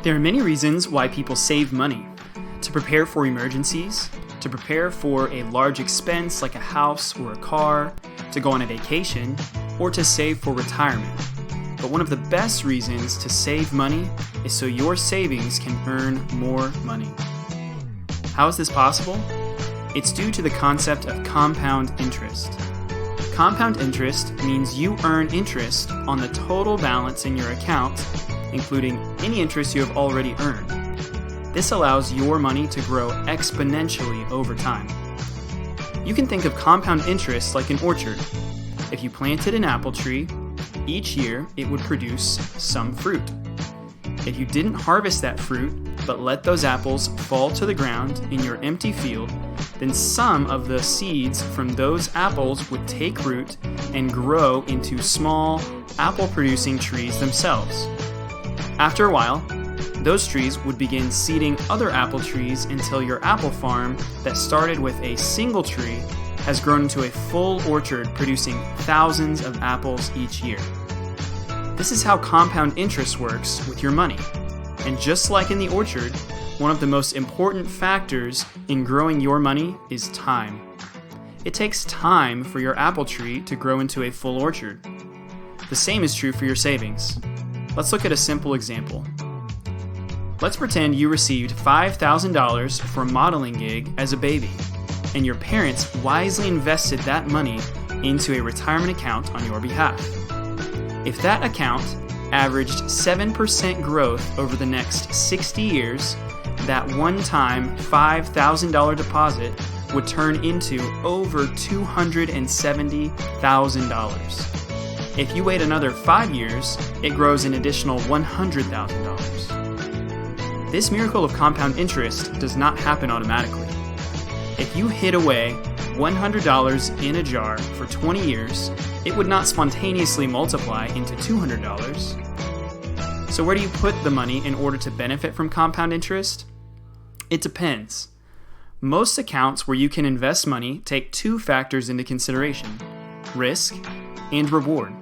There are many reasons why people save money: to prepare for emergencies, to prepare for a large expense like a house or a car, to go on a vacation, or to save for retirement. But one of the best reasons to save money is so your savings can earn more money. How is this possible? It's due to the concept of compound interest. Compound interest means you earn interest on the total balance in your account, including any interest you have already earned. This allows your money to grow exponentially over time. You can think of compound interest like an orchard. If you planted an apple tree, each year it would produce some fruit. If you didn't harvest that fruit, but let those apples fall to the ground in your empty field, then some of the seeds from those apples would take root and grow into small, apple-producing trees themselves. After a while, those trees would begin seeding other apple trees until your apple farm that started with a single tree has grown into a full orchard producing thousands of apples each year. This is how compound interest works with your money. And just like in the orchard, one of the most important factors in growing your money is time. It takes time for your apple tree to grow into a full orchard. The same is true for your savings. Let's look at a simple example. Let's pretend you received $5,000 for a modeling gig as a baby, and your parents wisely invested that money into a retirement account on your behalf. If that account averaged 7% growth over the next 60 years, that one-time $5,000 deposit would turn into over $270,000. If you wait another 5 years, it grows an additional $100,000. This miracle of compound interest does not happen automatically. If you hid away $100 in a jar for 20 years, it would not spontaneously multiply into $200. So where do you put the money in order to benefit from compound interest? It depends. Most accounts where you can invest money take two factors into consideration: risk and reward.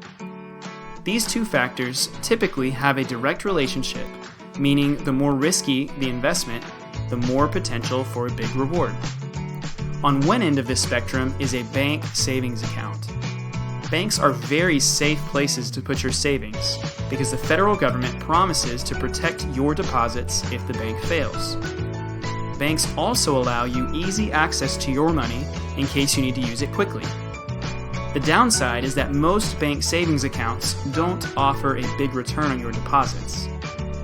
These two factors typically have a direct relationship, meaning the more risky the investment, the more potential for a big reward. On one end of this spectrum is a bank savings account. Banks are very safe places to put your savings because the federal government promises to protect your deposits if the bank fails. Banks also allow you easy access to your money in case you need to use it quickly. The downside is that most bank savings accounts don't offer a big return on your deposits.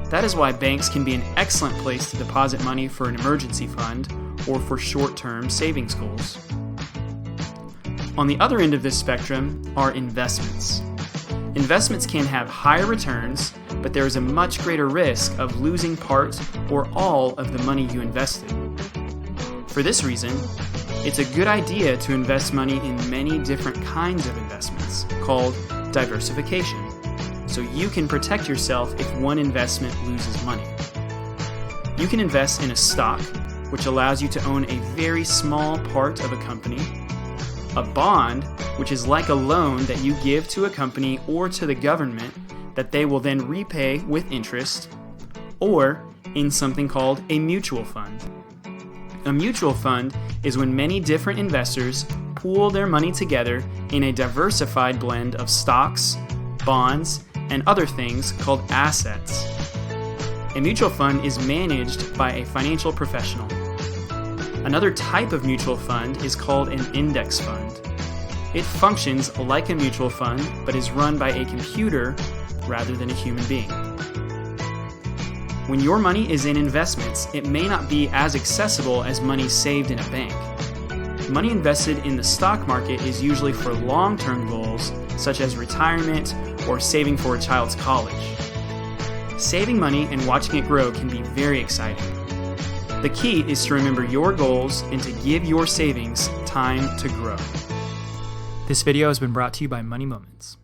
That is why banks can be an excellent place to deposit money for an emergency fund or for short-term savings goals. On the other end of this spectrum are investments. Investments can have higher returns, but there is a much greater risk of losing part or all of the money you invested. For this reason, it's a good idea to invest money in many different kinds of investments, called diversification, so you can protect yourself if one investment loses money. You can invest in a stock, which allows you to own a very small part of a company, a bond, which is like a loan that you give to a company or to the government that they will then repay with interest, or in something called a mutual fund. A mutual fund is when many different investors pool their money together in a diversified blend of stocks, bonds, and other things called assets. A mutual fund is managed by a financial professional. Another type of mutual fund is called an index fund. It functions like a mutual fund, but is run by a computer rather than a human being. When your money is in investments, it may not be as accessible as money saved in a bank. Money invested in the stock market is usually for long-term goals, such as retirement or saving for a child's college. Saving money and watching it grow can be very exciting. The key is to remember your goals and to give your savings time to grow. This video has been brought to you by Money Moments.